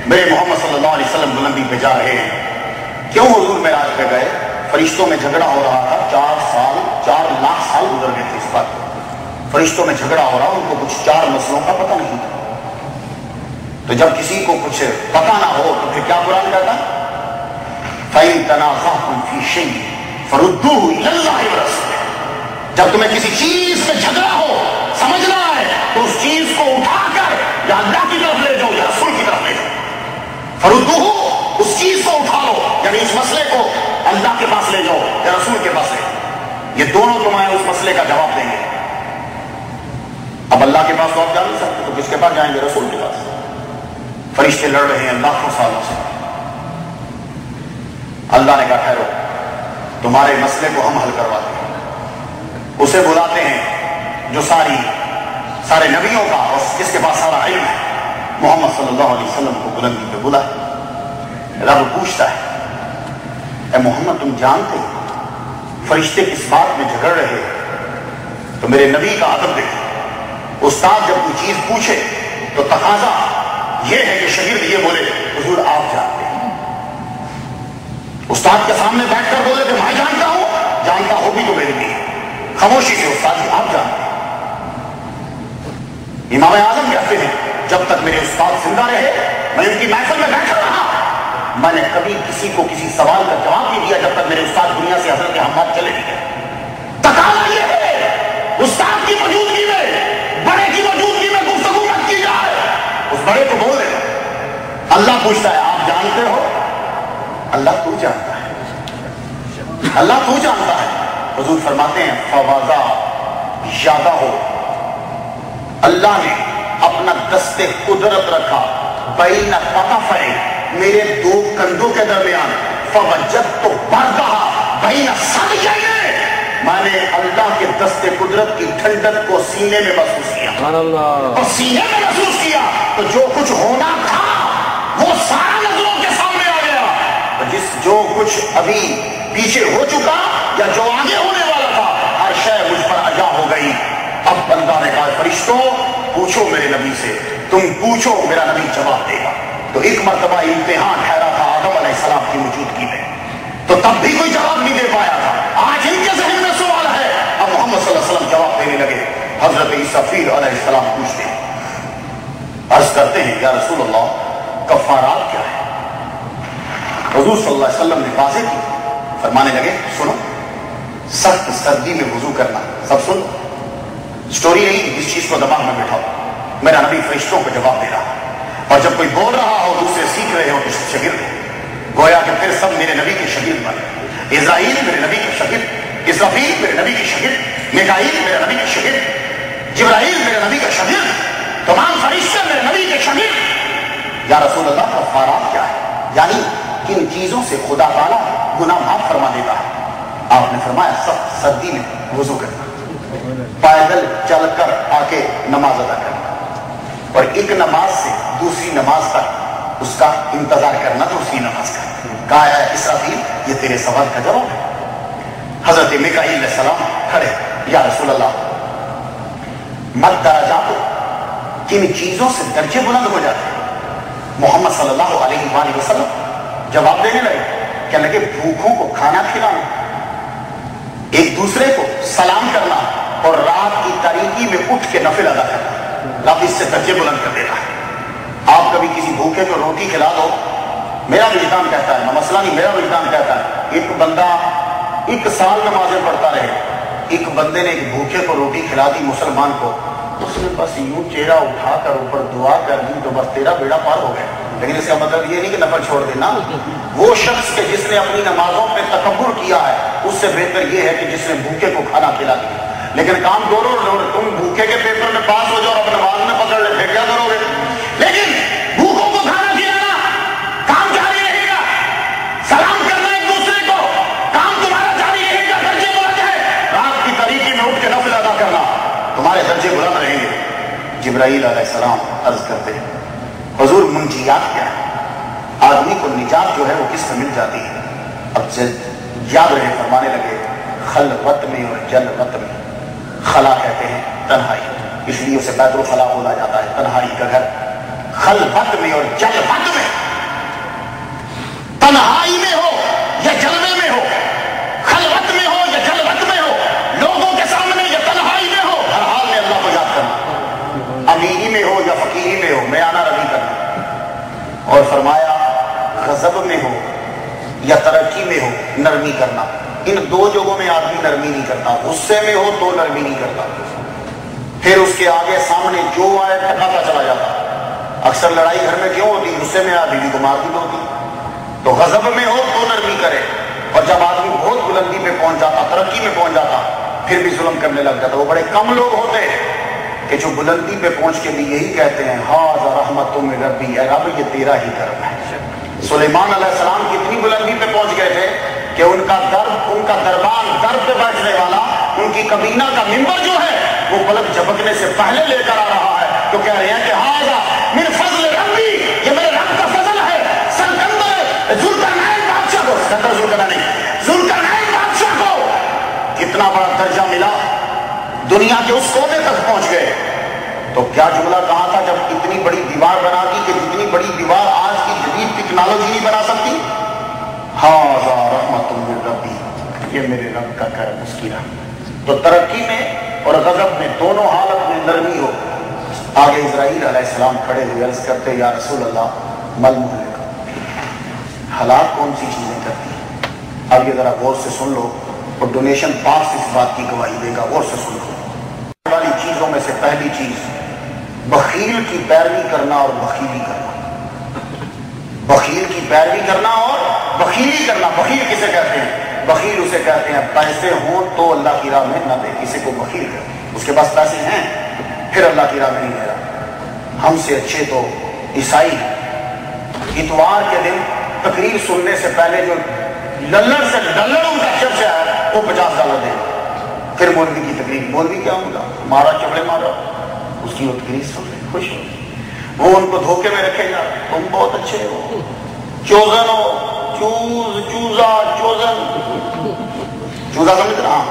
میرے محمد صلی اللہ علیہ وسلم بلندی پہ جا رہے ہیں. کیوں حضور معراج پہ گئے؟ فرشتوں میں جھگڑا ہو رہا تھا. 4 لاکھ سال گزر گئے تھے اس بات کو. فرشتوں میں جھگڑا ہو رہا, ان کو کچھ 4 مسئلوں کا پتہ نہیں تھا. تو جب کسی کو کچھ پتہ نہ ہو تو پھر کیا قرآن کہتا ہے؟ فَإِن تَنَازَعْتُمْ فِي شَيْءٍ فَرُدُّوهُ إِلَى اللَّهِ وَرَسُولِهِ. جب تمہیں کسی چیز پہ جھگڑا ہو, سمجھنا ہے تو اس چیز کو اٹھا کر یا اللہ کی طرف لے جاؤ یا رسول کی طرف لے جاؤ. فَرُدُّوهُ, اس چیز کو اٹھا لو, یعنی اس مسئلے کو اللہ کے پاس لے جاؤ یا رسول کے پاس لے جاؤ. یہ دونوں تمہیں اس مسئلے کا جواب دیں گے. اب اللہ کے پاس تو آپ جا نہیں سکتے, تو کس کے پاس جائیں گے؟ رسول کے پاس. فرشتے لڑ رہے ہیں لاکھوں سالوں سے. اللہ نے کہا ٹھہرو, تمہارے مسئلے کو ہم حل کرواتے ہیں. اسے بلاتے ہیں جو سارے نبیوں کا اور جس کے پاس سارا علم ہے, محمد صلی اللہ علیہ وسلم کو بلندی پہ بلا. رب پوچھتا ہے, اے محمد تم جانتے فرشتے کس بات میں جھگڑ رہے ہیں؟ تو میرے نبی کا ادب دیکھیں. استاد جب کوئی چیز پوچھے تو تقاضا یہ ہے کہ شاگرد یہ بولے حضور آپ جانتے ہیں. استاد کے سامنے بیٹھ کر بولے کہ میں جانتا ہوں, جانتا ہو بھی تو میرے لیے. خاموشی سے استاد جی آپ جانتے ہیں. امام اعظم کہتے ہیں جب تک میرے استاد زندہ رہے میں ان کی محفل میں بیٹھا رہا, میں نے کبھی کسی کو کسی سوال کا جواب نہیں دیا جب تک میرے استاد دنیا سے حضرت حماد چلے نہیں گئے. تقاضا یہ ہے استاد کی موجودگی میں, بڑے کی موجودگی میں گفتگو مت کی جائے. اس بڑے کو بول دے. اللہ پوچھتا ہے آپ جانتے ہو؟ اللہ تو جانتا ہے, اللہ تو جانتا ہے. حضور فرماتے ہیں فوازا یادہ ہو, اللہ نے اپنا دست قدرت رکھا بین قطفے, میرے 2 کندھوں کے درمیان. فوجدت بردھا بین ثدیین, میں نے اللہ کے دست قدرت کی ٹھنڈک کو سینے میں محسوس کیا. اور سینے میں محسوس کیا تو جو کچھ ہونا تھا وہ سارا نظروں کے سامنے آ گیا. جو کچھ ابھی پیچھے ہو چکا یا جو آگے ہونے والا تھا, ہر شے مجھ پر عطا ہو گئی. اب بندہ نے کہا فرشتوں پوچھو میرے نبی سے, تم پوچھو میرا نبی جواب دے گا. تو ایک مرتبہ امتحان ٹھہرا تھا آدم علیہ السلام کی موجودگی میں, تو تب بھی کوئی جواب نہیں دے پایا تھا. آج ان کے ذہن میں سوال ہے, اب محمد صلی اللہ علیہ وسلم جواب دینے لگے. حضرت اسرافیل علیہ السلام پوچھتے ہیں, عرض کرتے ہیں یا رسول اللہ کفارات کیا ہے؟ حضور صلی اللہ علیہ وسلم نے واضح کی, فرمانے لگے سنو, سخت سردی میں وضو کرنا. سب سن, سٹوری نہیں, اس چیز کو دماغ میں بٹھاؤ. میرا نبی فرشتوں کو جواب دے رہا, اور جب کوئی بول رہا ہو دوسرے سیکھ رہے ہو تو شاگرد, گویا کہ پھر سب میرے نبی کے شاگرد بنے. اسرائیل میرے نبی کے شاگرد, اسرافیل میرے نبی کے شاگرد, میکائیل میرے نبی کے شاگرد, جبرائیل میرے نبی کا شاگرد, تمام فرشتے میرے نبی کے شاگرد. یا رسول اللہ کفارات کیا ہے, یعنی کن چیزوں سے خدا تعالیٰ گناہ معاف فرما دیتا ہے؟ آپ نے فرمایا سخت سردی میں وضو کرنا, پیدل چل کر آ کے نماز ادا کرنا, اور ایک نماز سے دوسری نماز تک اس کا انتظار کرنا دوسری نماز کا. کہا ہے اسرافیل یہ تیرے سوال کا جواب ہے. حضرت میکائیل علیہ السلام کھڑے, یا رسول اللہ مد درجات کن چیزوں سے درجے بلند ہو جاتے ہیں؟ محمد صلی اللہ علیہ وآلہ وسلم جواب دینے لگے, کہنے لگے بھوکوں کو کھانا کھلانا, ایک دوسرے کو سلام کرنا, اور رات کی تاریکی میں اٹھ کے نفل ادا کرنا. رب اس سے درجے بلند کر دیتا ہے. آپ کبھی کسی بھوکے کو روٹی کھلا دو, میرا وجدان کہتا ہے, مسئلہ نہیں, میرا وجدان کہتا ہے, ایک بندہ 1 سال نمازیں پڑھتا رہے, ایک بندے نے ایک بھوکے کو روٹی کھلا دی مسلمان کو, اس نے بس یوں چہرہ اٹھا کر اوپر دعا کر دی تو بس تیرا بیڑا پار ہو گیا. لیکن اس کا مطلب یہ نہیں کہ نفل چھوڑ دینا. وہ شخص کے جس نے اپنی نمازوں پہ تکبر کیا ہے اس سے بہتر یہ ہے کہ جس نے بھوکے کو کھانا کھلا دیا. لیکن کام دونوں, تم بھوکے کے پیپر میں پاس ہو جاؤ اور نماز میں پکڑ لے, پھر کیا کرو گے؟ لیکن بھوکوں کو کھانا کھلانا کام جاری رہے گا, سلام کرنا ایک دوسرے کو کام تمہارا جاری رہے گا. درجے بلند ہے, رات کی تاریکی میں اٹھ کے نفل ادا کرنا, تمہارے درجے بلند رہیں گے. جبرائیل علیہ السلام عرض کرتے ہیں حضور منجیات کیا ہے؟ آدمی کو نجات جو ہے وہ کس سے مل جاتی ہے؟ اب یاد رہے, فرمانے لگے خلوت میں اور جلوت میں. خلا کہتے ہیں تنہائی, اس لیے اسے بیت الخلا بولا جاتا ہے, تنہائی کا گھر. خلوت میں اور جلوت میں، تنہائی میں ہو یا جلوے میں ہو، خلوت میں ہو یا جلوت میں ہو، لوگوں کے سامنے یا تنہائی میں ہو، ہر حال میں اللہ کو یاد کرنا، امیری میں ہو یا فقیری میں ہو، میں آنا روی کرنا۔ اور فرمایا غضب میں ہو یا ترقی میں ہو نرمی کرنا۔ ان دو جگہوں میں آدمی نرمی نہیں کرتا، غصے میں ہو تو نرمی نہیں کرتا، پھر اس کے آگے سامنے جو آئے ٹھکاتا چلا جاتا۔ اکثر لڑائی گھر میں کیوں ہوتی؟ غصے میں بیوی کو مار دی ہوتی۔ تو غضب میں ہو تو نرمی کرے، اور جب آدمی بہت بلندی پہ پہنچ جاتا، ترقی میں پہنچ جاتا، پھر بھی ظلم کرنے لگ جاتا۔ وہ بڑے کم لوگ ہوتے ہیں کہ جو بلندی پہ پہنچ کے بھی یہی کہتے ہیں ھذا رحمت من ربی، اے رب یہ تیرا ہی کرم ہے۔ سلیمان علیہ السلام کتنی بلندی پہ پہنچ گئے تھے کہ ان کا دربان در پہ بیٹھنے والا، ان کی کابینہ کا ممبر جو ہے وہ پلک جھپکنے سے پہلے لے کر آ رہا ہے، تو کہہ رہے ہیں کہ ھذا من فضل ربی، یہ میرے رب کا فضل ہے۔ سکندر ذوالقرنین بادشاہ کو، ذوالقرنین بادشاہ کو کتنا بڑا درجہ ملا، دنیا کے اس کونے تک پہنچ گئے۔ تو کیا جملہ کہا تھا جب اتنی بڑی دیوار بنا دی کہ جتنی بڑی دیوار آج کی جدید ٹیکنالوجی نہیں بنا سکتی؟ ھذا رحمت من ربی، یہ میرے رب کا کرم، اس کی رحمت۔ تو ترقی میں اور غضب میں دونوں حالت میں نرمی ہو۔ آگے اسرائیل علیہ السلام کھڑے ہوئے عرض کرتے یا رسول اللہ مل مہلک، ہلاک کون سی چیزیں کرتی ہیں؟ اب یہ ذرا غور سے سن لو، اور ڈونیشن پاس اس بات کی گواہی دے گا، غور سے سن لو۔ والی چیزوں میں سے پہلی چیز بخیل کی پیروی کرنا اور بخیلی کرنا۔ بخیل کی پیروی کرنا اور بخیلی کرنا۔ بخیل کسے کہتے ہیں؟ بخیل اسے کہتے ہیں پیسے ہوں تو اللہ کی راہ میں نہ دے، کسی کو بخیل کہتے ہیں۔ اس کے پاس پیسے ہیں پھر اللہ کی راہ میں نہیں دے رہا۔ ہم سے اچھے تو عیسائی ہیں، اتوار کے دن تقریر سننے سے پہلے جو للڑ سے للڑ ان کا شب سے آیا وہ $50 دے، پھر مولوی کی تقریر، مولوی کیا ہوگا مارا چپڑے مارا، اس کی وہ تقریر سن لیں خوش ہو، وہ ان کو دھوکے میں رکھے گا، تم بہت اچھے ہو، چوزن ہو، چوزا سمجھ رہا،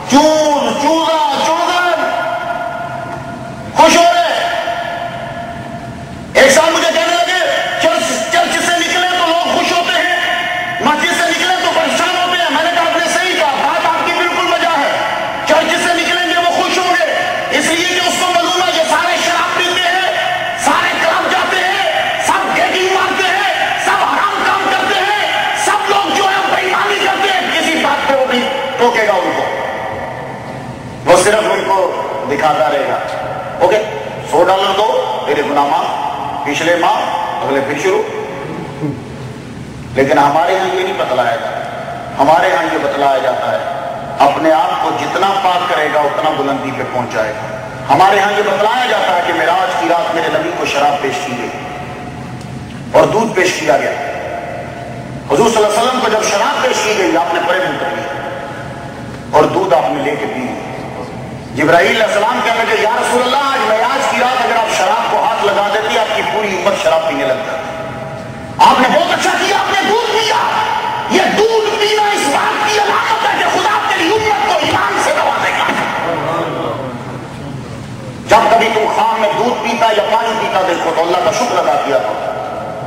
چوزا چوزن، خوش ہو رہے۔ ایک سال مجھے کہنے لگے چرچ سے نکلے تو لوگ خوش ہوتے ہیں، مسجد سے نکلے تو پریشان ہوتے ہیں۔ میں نے کہا آپ نے صحیح کہا، بات آپ کی بالکل وجہ ہے، چرچ سے نکلیں گے وہ خوش ہوں گے، اس لیے کہ اس کو معلوم ہے یہ سارے شراب پیتے ہیں، سارے کلب جاتے ہیں، سب ڈیٹنگ مارتے ہیں، سب حرام کام کرتے ہیں، سب لوگ جو ہے بے ایمانی کرتے ہیں، کسی بات پہ وہ بھی ٹوکے گا ان کو، وہ صرف ان کو دکھاتا رہے گا۔ اوکے $100 دو تیرے گناہ معاف، پچھلے ماہ اگلے پھر شروع۔ لیکن ہمارے ہاں یہ نہیں بتلایا جاتا، ہمارے ہاں یہ بتلایا جاتا ہے اپنے آپ کو جتنا پاک کرے گا اتنا بلندی پہ پہنچ جائے گا۔ ہمارے ہاں یہ بتلایا جاتا ہے کہ معراج کی رات میرے نبی کو شراب پیش کی گئی اور دودھ پیش کیا گیا۔ حضور صلی اللہ علیہ وسلم کو جب شراب پیش کی گئی آپ نے پرے منہ کر لیا اور دودھ آپ نے لے کے پی۔ جبرائیل علیہ السلام کہنے لگے یا رسول اللہ آج معراج کی رات اگر آپ شراب کو ہاتھ لگا دیتی آپ کی پوری امت شراب پینے لگ جاتی۔ آپ نے بہت اچھا کیا، آپ نے دودھ پیا۔ یہ دودھ پینا اس بات کی علامت ہے کہ خدا تیری امت کو ایمان سے نوازے گا۔ جب کبھی تم خام میں دودھ پیتا یا پانی پیتا دیکھو تو اللہ کا شکر ادا کیا کرو۔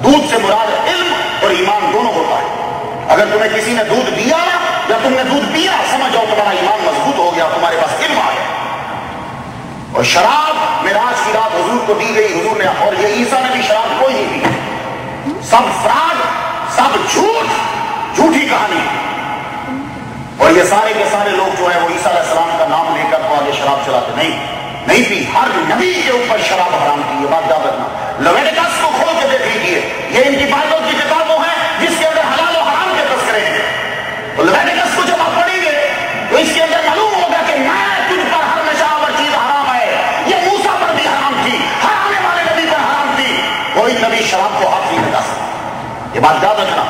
دودھ سے مراد علم اور ایمان دونوں ہوتا ہے۔ اگر تمہیں کسی نے دودھ دیا یا تم نے دودھ پیا سمجھ جاؤ تمہارا ایمان مضبوط ہو گیا، تمہارے پاس علم آ گیا۔ اور شراب معراج کی رات حضور کو دی گئی، حضور نے، اور یہ عیسیٰ نے بھی شراب کوئی نہیں پی، سب فراڈ، سب جھوٹی کہانی۔ اور یہ سارے کے سارے لوگ جو ہیں وہ عیسیٰ علیہ السلام کا نام لے کر تو آگے شراب چلاتے نہیں پی۔ ہر نبی کے اوپر شراب حرام کی، یہ بات یاد رکھنا۔ لیویٹکس کو کھول کے دیکھ لیجیے، یہ ان کی بائبل کی کتابوں ہیں جس کے اندر حلال و حرام کے تذکرے ہیں۔ تو لیویٹکس کو جب آپ پڑھیں گے تو اس کے اندر معلوم ہوگا کہ میں تجھ پر ہر نشاور چیز حرام ہے، یہ موسیٰ پر بھی حرام تھی، ہر آنے والے نبی پر حرام تھی، کوئی نبی شراب کو ہاتھ نہیں لگا سکتا، یہ بات یاد رکھنا۔